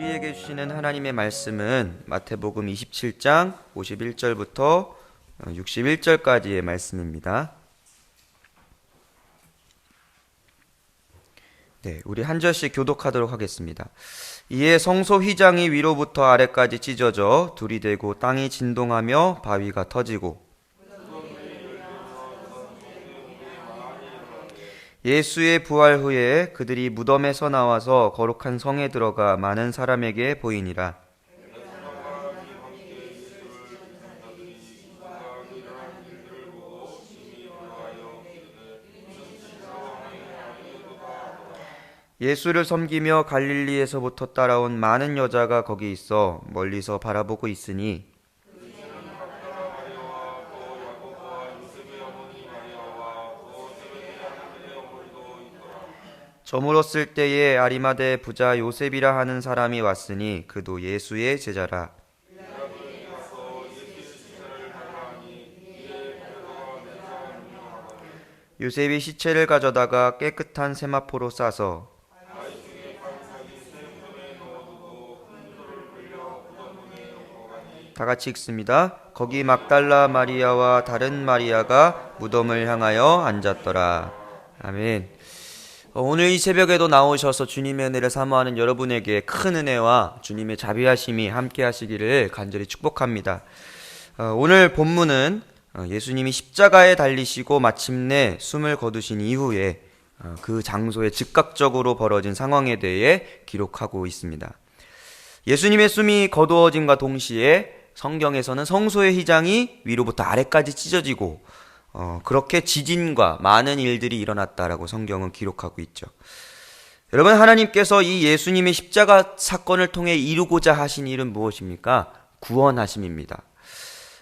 우리에게 주시는 하나님의 말씀은 마태복음 27장 51절부터 61절까지의 말씀입니다. 네, 우리 한 절씩 교독하도록 하겠습니다. 이에 성소 휘장이 위로부터 아래까지 찢어져 둘이 되고 땅이 진동하며 바위가 터지고 예수의 부활 후에 그들이 무덤에서 나와서 거룩한 성에 들어가 많은 사람에게 보이니라. 예수를 섬기며 갈릴리에서부터 따라온 많은 여자가 거기 있어 멀리서 바라보고 있으니 저물었을 때에 아리마대 부자 요셉이라 하는 사람이 왔으니 그도 예수의 제자라. 요셉이 시체를 가져다가 깨끗한 세마포로 싸서 다 같이 읽습니다. 거기 막달라 마리아와 다른 마리아가 무덤을 향하여 앉았더라. 아멘. 오늘 이 새벽에도 나오셔서 주님의 은혜를 사모하는 여러분에게 큰 은혜와 주님의 자비하심이 함께 하시기를 간절히 축복합니다. 오늘 본문은 예수님이 십자가에 달리시고 마침내 숨을 거두신 이후에 그 장소에 즉각적으로 벌어진 상황에 대해 기록하고 있습니다. 예수님의 숨이 거두어짐과 동시에 성경에서는 성소의 휘장이 위로부터 아래까지 찢어지고 그렇게 지진과 많은 일들이 일어났다라고 성경은 기록하고 있죠. 여러분, 하나님께서 이 예수님의 십자가 사건을 통해 이루고자 하신 일은 무엇입니까? 구원하심입니다.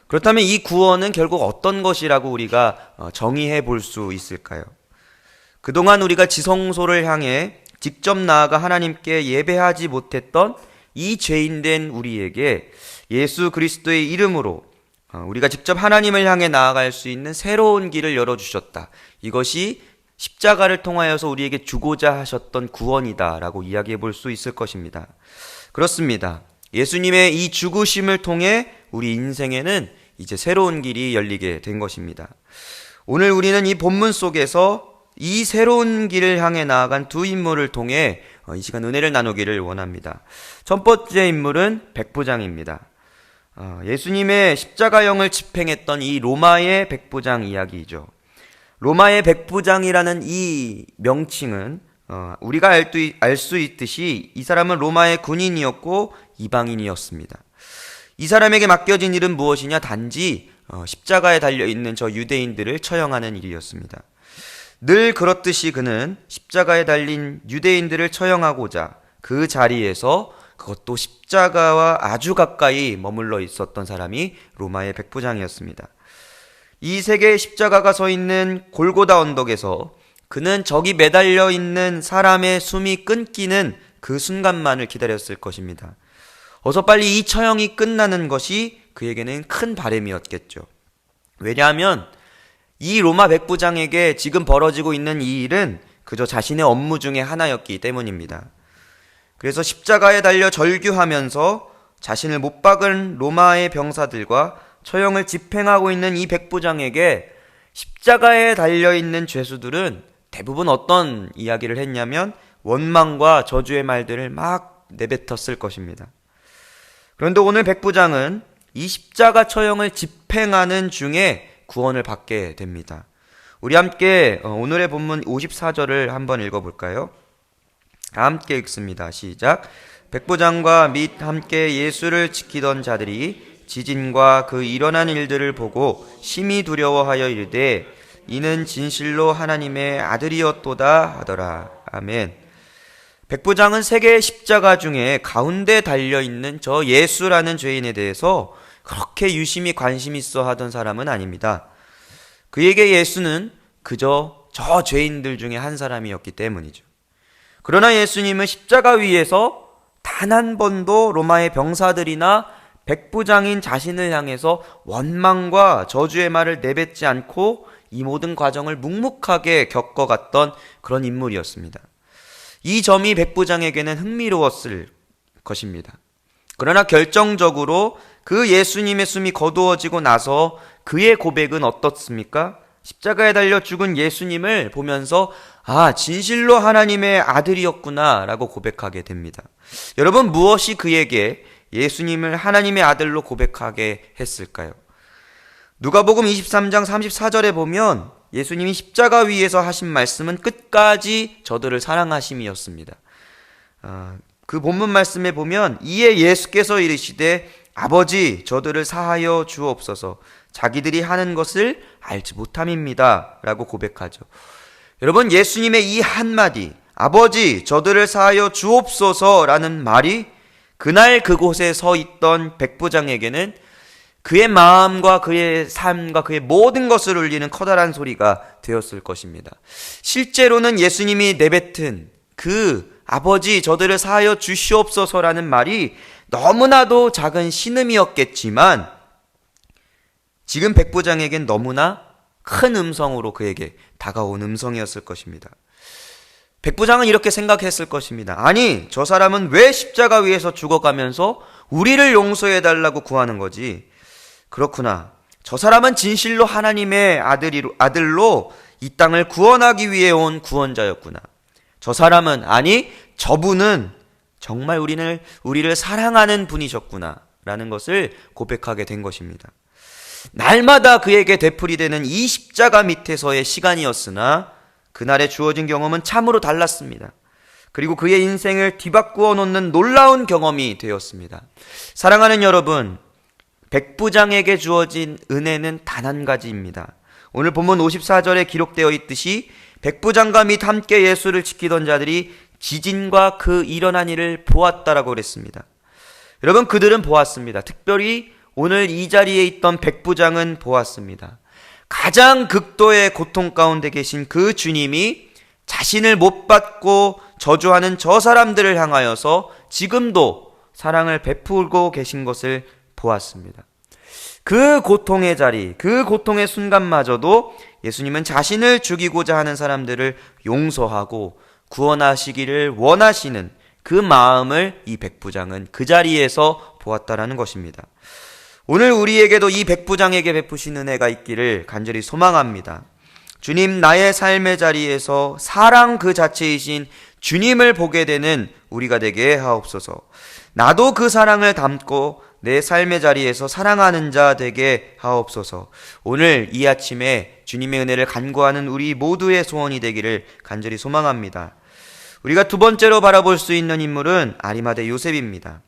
그렇다면 이 구원은 결국 어떤 것이라고 우리가 정의해 볼 수 있을까요? 그동안 우리가 지성소를 향해 직접 나아가 하나님께 예배하지 못했던 이 죄인된 우리에게 예수 그리스도의 이름으로 우리가 직접 하나님을 향해 나아갈 수 있는 새로운 길을 열어주셨다. 이것이 십자가를 통하여서 우리에게 주고자 하셨던 구원이다라고 이야기해 볼 수 있을 것입니다. 그렇습니다. 예수님의 이 죽으심을 통해 우리 인생에는 이제 새로운 길이 열리게 된 것입니다. 오늘 우리는 이 본문 속에서 이 새로운 길을 향해 나아간 두 인물을 통해 이 시간 은혜를 나누기를 원합니다. 첫 번째 인물은 백부장입니다. 예수님의 십자가형을 집행했던 이 로마의 백부장 이야기이죠. 로마의 백부장이라는 이 명칭은 우리가 알 수 있듯이 이 사람은 로마의 군인이었고 이방인이었습니다. 이 사람에게 맡겨진 일은 무엇이냐? 단지 십자가에 달려있는 저 유대인들을 처형하는 일이었습니다. 늘 그렇듯이 그는 십자가에 달린 유대인들을 처형하고자 그 자리에서 그것도 십자가와 아주 가까이 머물러 있었던 사람이 로마의 백부장이었습니다. 이 세계의 십자가가 서 있는 골고다 언덕에서 그는 저기 매달려 있는 사람의 숨이 끊기는 그 순간만을 기다렸을 것입니다. 어서 빨리 이 처형이 끝나는 것이 그에게는 큰 바람이었겠죠. 왜냐하면 이 로마 백부장에게 지금 벌어지고 있는 이 일은 그저 자신의 업무 중에 하나였기 때문입니다. 그래서 십자가에 달려 절규하면서 자신을 못 박은 로마의 병사들과 처형을 집행하고 있는 이 백부장에게 십자가에 달려있는 죄수들은 대부분 어떤 이야기를 했냐면 원망과 저주의 말들을 막 내뱉었을 것입니다. 그런데 오늘 백부장은 이 십자가 처형을 집행하는 중에 구원을 받게 됩니다. 우리 함께 오늘의 본문 54절을 한번 읽어볼까요? 함께 읽습니다. 시작. 백부장과 및 함께 예수를 지키던 자들이 지진과 그 일어난 일들을 보고 심히 두려워하여 이르되 이는 진실로 하나님의 아들이었도다 하더라. 아멘. 백부장은 세계의 십자가 중에 가운데 달려있는 저 예수라는 죄인에 대해서 그렇게 유심히 관심 있어 하던 사람은 아닙니다. 그에게 예수는 그저 저 죄인들 중에 한 사람이었기 때문이죠. 그러나 예수님은 십자가 위에서 단 한 번도 로마의 병사들이나 백부장인 자신을 향해서 원망과 저주의 말을 내뱉지 않고 이 모든 과정을 묵묵하게 겪어갔던 그런 인물이었습니다. 이 점이 백부장에게는 흥미로웠을 것입니다. 그러나 결정적으로 그 예수님의 숨이 거두어지고 나서 그의 고백은 어떻습니까? 십자가에 달려 죽은 예수님을 보면서 진실로 하나님의 아들이었구나 라고 고백하게 됩니다. 여러분, 무엇이 그에게 예수님을 하나님의 아들로 고백하게 했을까요? 누가복음 23장 34절에 보면 예수님이 십자가 위에서 하신 말씀은 끝까지 저들을 사랑하심이었습니다. 그 본문 말씀에 보면 이에 예수께서 이르시되 아버지 저들을 사하여 주옵소서 자기들이 하는 것을 알지 못함입니다 라고 고백하죠. 여러분, 예수님의 이 한마디 아버지 저들을 사하여 주옵소서 라는 말이 그날 그곳에 서 있던 백부장에게는 그의 마음과 그의 삶과 그의 모든 것을 울리는 커다란 소리가 되었을 것입니다. 실제로는 예수님이 내뱉은 그 아버지 저들을 사하여 주시옵소서라는 말이 너무나도 작은 신음이었겠지만 지금 백부장에겐 너무나 큰 음성으로 그에게 다가온 음성이었을 것입니다. 백부장은 이렇게 생각했을 것입니다. 아니, 저 사람은 왜 십자가 위에서 죽어가면서 우리를 용서해달라고 구하는 거지? 그렇구나. 저 사람은 진실로 하나님의 아들로 이 땅을 구원하기 위해 온 구원자였구나. 저 사람은, 아니, 저분은 정말 우리를 사랑하는 분이셨구나 라는 것을 고백하게 된 것입니다. 날마다 그에게 되풀이되는 이 십자가 밑에서의 시간이었으나 그날에 주어진 경험은 참으로 달랐습니다. 그리고 그의 인생을 뒤바꾸어 놓는 놀라운 경험이 되었습니다. 사랑하는 여러분, 백부장에게 주어진 은혜는 단 한 가지입니다. 오늘 본문 54절에 기록되어 있듯이 백부장과 및 함께 예수를 지키던 자들이 지진과 그 일어난 일을 보았다라고 그랬습니다. 여러분, 그들은 보았습니다. 특별히 오늘 이 자리에 있던 백부장은 보았습니다. 가장 극도의 고통 가운데 계신 그 주님이 자신을 못 받고 저주하는 저 사람들을 향하여서 지금도 사랑을 베풀고 계신 것을 보았습니다. 그 고통의 자리, 그 고통의 순간마저도 예수님은 자신을 죽이고자 하는 사람들을 용서하고 구원하시기를 원하시는 그 마음을 이 백부장은 그 자리에서 보았다라는 것입니다. 오늘 우리에게도 이 백부장에게 베푸신 은혜가 있기를 간절히 소망합니다. 주님, 나의 삶의 자리에서 사랑 그 자체이신 주님을 보게 되는 우리가 되게 하옵소서. 나도 그 사랑을 담고 내 삶의 자리에서 사랑하는 자 되게 하옵소서. 오늘 이 아침에 주님의 은혜를 간구하는 우리 모두의 소원이 되기를 간절히 소망합니다. 우리가 두 번째로 바라볼 수 있는 인물은 아리마대 요셉입니다.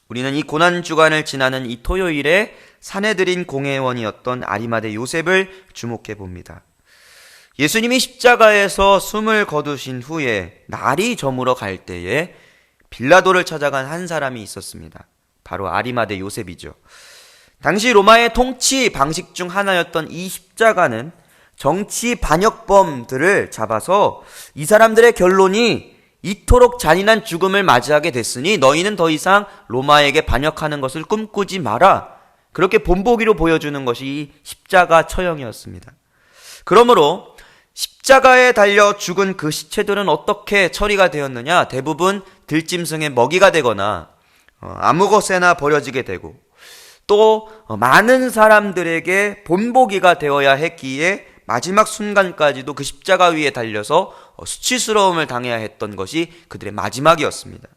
우리는 이 고난주간을 지나는 이 토요일에 사내들인 공회원이었던 아리마대 요셉을 주목해 봅니다. 예수님이 십자가에서 숨을 거두신 후에 날이 저물어 갈 때에 빌라도를 찾아간 한 사람이 있었습니다. 바로 아리마대 요셉이죠. 당시 로마의 통치 방식 중 하나였던 이 십자가는 정치 반역범들을 잡아서 이 사람들의 결론이 이토록 잔인한 죽음을 맞이하게 됐으니 너희는 더 이상 로마에게 반역하는 것을 꿈꾸지 마라. 그렇게 본보기로 보여주는 것이 이 십자가 처형이었습니다. 그러므로 십자가에 달려 죽은 그 시체들은 어떻게 처리가 되었느냐? 대부분 들짐승의 먹이가 되거나 아무 곳에나 버려지게 되고 또 많은 사람들에게 본보기가 되어야 했기에 마지막 순간까지도 그 십자가 위에 달려서 수치스러움을 당해야 했던 것이 그들의 마지막이었습니다.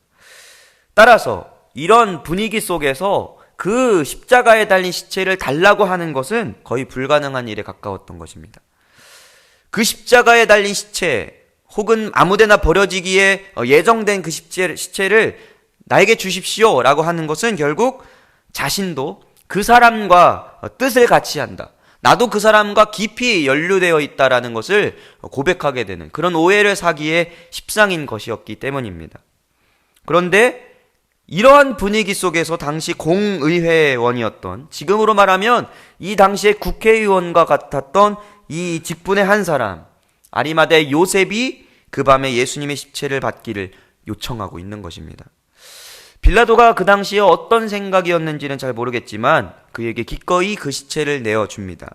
따라서 이런 분위기 속에서 그 십자가에 달린 시체를 달라고 하는 것은 거의 불가능한 일에 가까웠던 것입니다. 그 십자가에 달린 시체 혹은 아무데나 버려지기에 예정된 그 시체를 나에게 주십시오 라고 하는 것은 결국 자신도 그 사람과 뜻을 같이 한다. 나도 그 사람과 깊이 연루되어 있다라는 것을 고백하게 되는 그런 오해를 사기에 십상인 것이었기 때문입니다. 그런데 이러한 분위기 속에서 당시 공의회원이었던, 지금으로 말하면 이 당시의 국회의원과 같았던 이 직분의 한 사람, 아리마대 요셉이 그 밤에 예수님의 십체를 받기를 요청하고 있는 것입니다. 빌라도가 그 당시에 어떤 생각이었는지는 잘 모르겠지만 그에게 기꺼이 그 시체를 내어줍니다.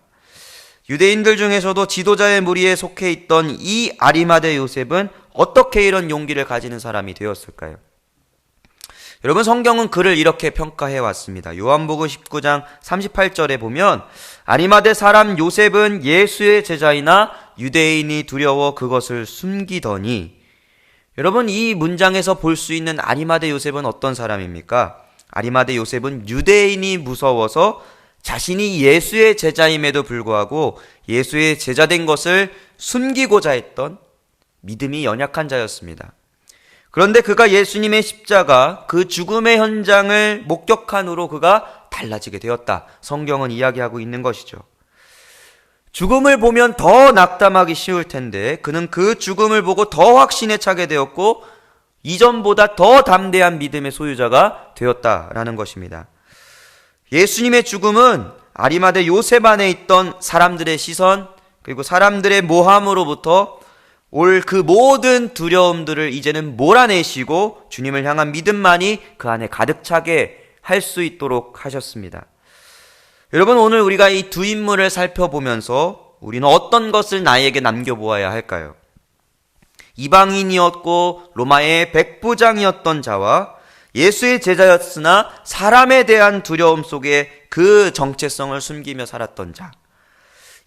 유대인들 중에서도 지도자의 무리에 속해 있던 이 아리마대 요셉은 어떻게 이런 용기를 가지는 사람이 되었을까요? 여러분, 성경은 그를 이렇게 평가해 왔습니다. 요한복음 19장 38절에 보면 아리마대 사람 요셉은 예수의 제자이나 유대인이 두려워 그것을 숨기더니, 여러분, 이 문장에서 볼 수 있는 아리마대 요셉은 어떤 사람입니까? 아리마대 요셉은 유대인이 무서워서 자신이 예수의 제자임에도 불구하고 예수의 제자된 것을 숨기고자 했던 믿음이 연약한 자였습니다. 그런데 그가 예수님의 십자가, 그 죽음의 현장을 목격한 후로 그가 달라지게 되었다. 성경은 이야기하고 있는 것이죠. 죽음을 보면 더 낙담하기 쉬울 텐데 그는 그 죽음을 보고 더 확신에 차게 되었고 이전보다 더 담대한 믿음의 소유자가 되었다라는 것입니다. 예수님의 죽음은 아리마대 요셉 안에 있던 사람들의 시선, 그리고 사람들의 모함으로부터 올 그 모든 두려움들을 이제는 몰아내시고 주님을 향한 믿음만이 그 안에 가득 차게 할 수 있도록 하셨습니다. 여러분, 오늘 우리가 이 두 인물을 살펴보면서 우리는 어떤 것을 나에게 남겨보아야 할까요? 이방인이었고 로마의 백부장이었던 자와 예수의 제자였으나 사람에 대한 두려움 속에 그 정체성을 숨기며 살았던 자,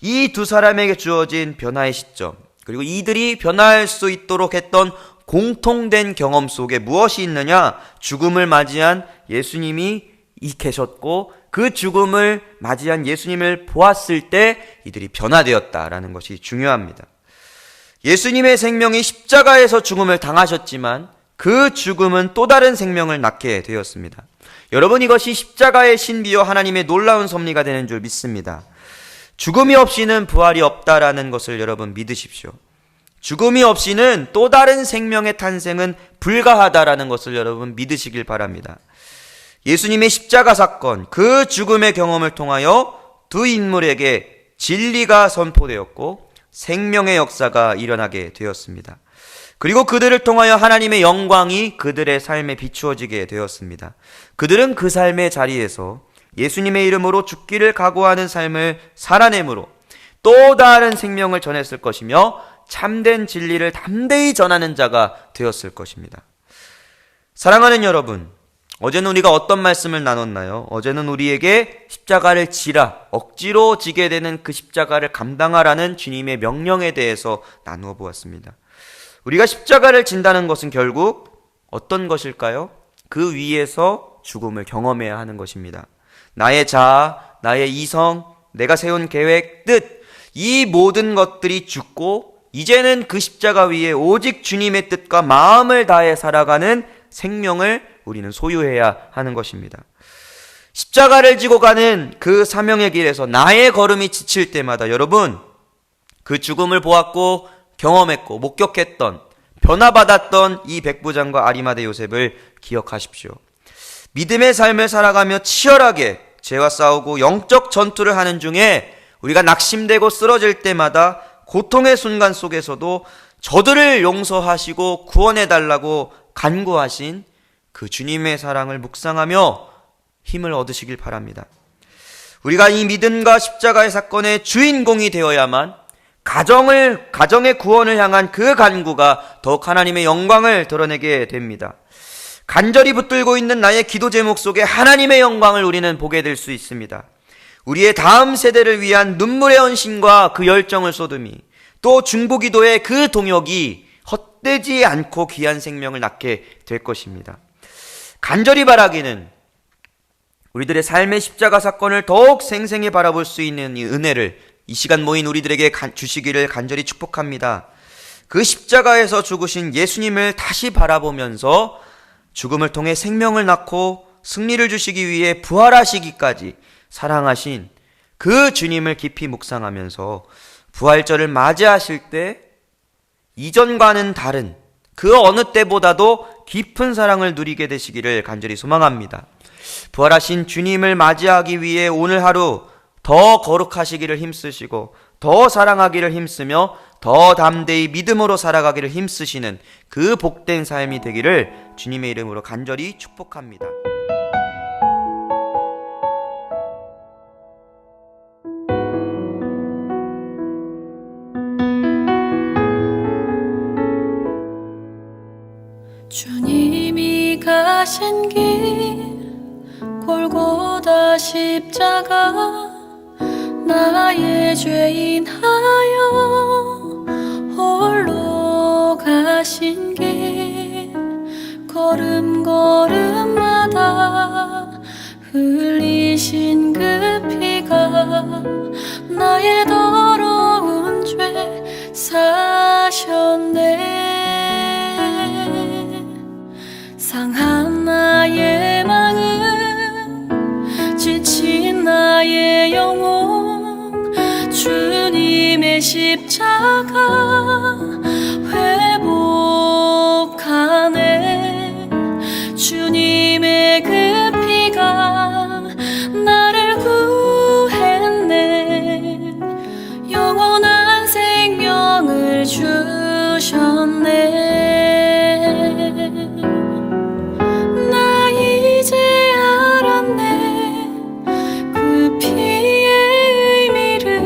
이 두 사람에게 주어진 변화의 시점, 그리고 이들이 변화할 수 있도록 했던 공통된 경험 속에 무엇이 있느냐? 죽음을 맞이한 예수님이 계셨고 그 죽음을 맞이한 예수님을 보았을 때 이들이 변화되었다라는 것이 중요합니다. 예수님의 생명이 십자가에서 죽음을 당하셨지만 그 죽음은 또 다른 생명을 낳게 되었습니다. 여러분, 이것이 십자가의 신비요 하나님의 놀라운 섭리가 되는 줄 믿습니다. 죽음이 없이는 부활이 없다라는 것을 여러분 믿으십시오. 죽음이 없이는 또 다른 생명의 탄생은 불가하다라는 것을 여러분 믿으시길 바랍니다. 예수님의 십자가 사건, 그 죽음의 경험을 통하여 두 인물에게 진리가 선포되었고 생명의 역사가 일어나게 되었습니다. 그리고 그들을 통하여 하나님의 영광이 그들의 삶에 비추어지게 되었습니다. 그들은 그 삶의 자리에서 예수님의 이름으로 죽기를 각오하는 삶을 살아내므로 또 다른 생명을 전했을 것이며 참된 진리를 담대히 전하는 자가 되었을 것입니다. 사랑하는 여러분, 어제는 우리가 어떤 말씀을 나눴나요? 어제는 우리에게 십자가를 지라, 억지로 지게 되는 그 십자가를 감당하라는 주님의 명령에 대해서 나누어 보았습니다. 우리가 십자가를 진다는 것은 결국 어떤 것일까요? 그 위에서 죽음을 경험해야 하는 것입니다. 나의 자아, 나의 이성, 내가 세운 계획, 뜻, 이 모든 것들이 죽고 이제는 그 십자가 위에 오직 주님의 뜻과 마음을 다해 살아가는 생명을 우리는 소유해야 하는 것입니다. 십자가를 지고 가는 그 사명의 길에서 나의 걸음이 지칠 때마다 여러분, 그 죽음을 보았고 경험했고 목격했던, 변화받았던 이 백부장과 아리마대 요셉을 기억하십시오. 믿음의 삶을 살아가며 치열하게 죄와 싸우고 영적 전투를 하는 중에 우리가 낙심되고 쓰러질 때마다 고통의 순간 속에서도 저들을 용서하시고 구원해달라고 간구하신 그 주님의 사랑을 묵상하며 힘을 얻으시길 바랍니다. 우리가 이 믿음과 십자가의 사건의 주인공이 되어야만 가정의 구원을 향한 그 간구가 더욱 하나님의 영광을 드러내게 됩니다. 간절히 붙들고 있는 나의 기도 제목 속에 하나님의 영광을 우리는 보게 될 수 있습니다. 우리의 다음 세대를 위한 눈물의 헌신과 그 열정을 쏟음이, 또 중보기도의 그 동역이 헛되지 않고 귀한 생명을 낳게 될 것입니다. 간절히 바라기는 우리들의 삶의 십자가 사건을 더욱 생생히 바라볼 수 있는 이 은혜를 이 시간 모인 우리들에게 주시기를 간절히 축복합니다. 그 십자가에서 죽으신 예수님을 다시 바라보면서 죽음을 통해 생명을 낳고 승리를 주시기 위해 부활하시기까지 사랑하신 그 주님을 깊이 묵상하면서 부활절을 맞이하실 때 이전과는 다른 그 어느 때보다도 깊은 사랑을 누리게 되시기를 간절히 소망합니다. 부활하신 주님을 맞이하기 위해 오늘 하루 더 거룩하시기를 힘쓰시고 더 사랑하기를 힘쓰며 더 담대히 믿음으로 살아가기를 힘쓰시는 그 복된 삶이 되기를 주님의 이름으로 간절히 축복합니다. 주님이 가 가신 길 골고다 십자가 나의 죄인하여 홀로 가신 길 걸음걸음마다 흘리신 그 피가 나의 더러운 죄 사셨네. 상한 나의 마음 지친 나의 영혼 주님의 십자가 회복하네. 주님의 그 피가 나를 구했네. 영원한 생명을 주셨네. 나 이제 알았네. 그 피의 의미를,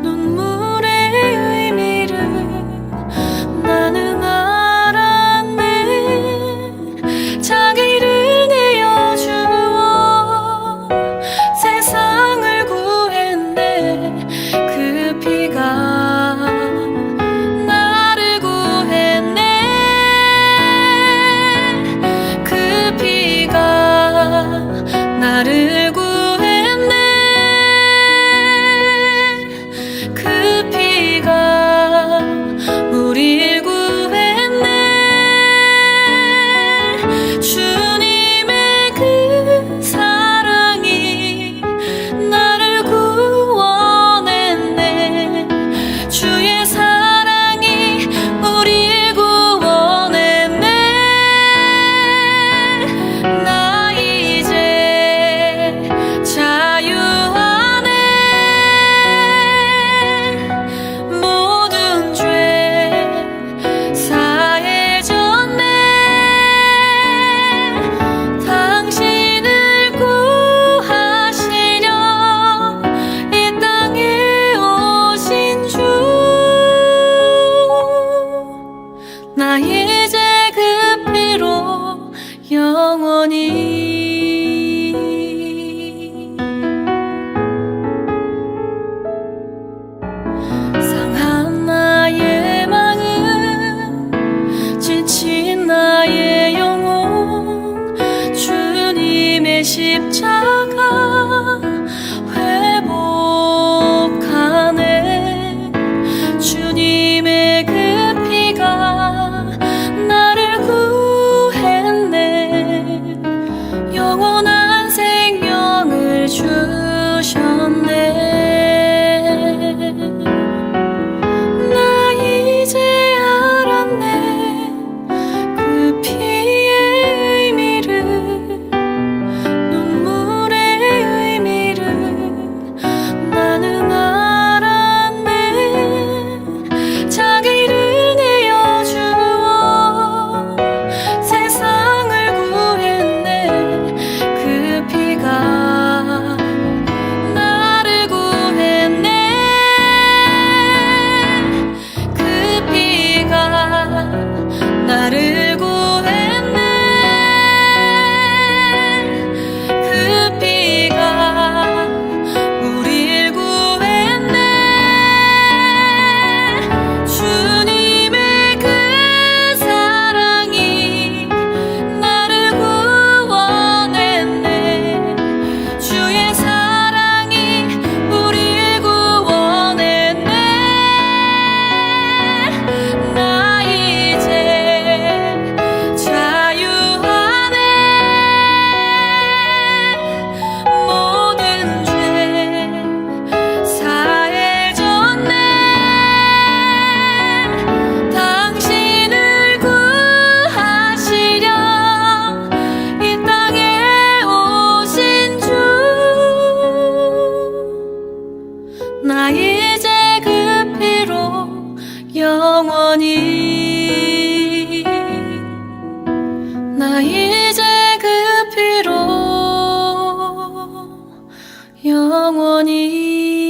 눈물의 의미를 나는 알았네. 자기를 내어주어 세상을 구했네. 그 피가 나를 구했네. 그 피가 나를 구했네. 그 피가 우릴 구했네. 주님의 그 사랑이 나를 구원했네. 주의 사랑이 우릴 구원했네. 나 이제 자유하네. 모든 죄 사해졌네. 당신을 구하시려 이 땅에 오신 주. 나 이제 그 피로 영원히 상한 나의 마음 지친 나의 영혼 주님의 십자가 회복하네. 주님의 그 피가 나를 구했네. 영원한 생명을 주셨네. 나 이제 알았네. 그 피의 의미를, 눈물의 의미를 나는 알았네. 자기를 내어주어 세상을 구했네. 그 피가 나를 구했네. 그 피가 나를 구했네. 그 피가 우릴 구했네. 주님의 그 사랑이 나를 구원했네. 주의 사랑이 우릴 구원했네. 나 이제 자유하네. 모든 죄 사해졌네. 당신을 구하시려 이 땅에 오신 주. 나 이제 그 피로 영원히. 나 이제 그 피로 영원히.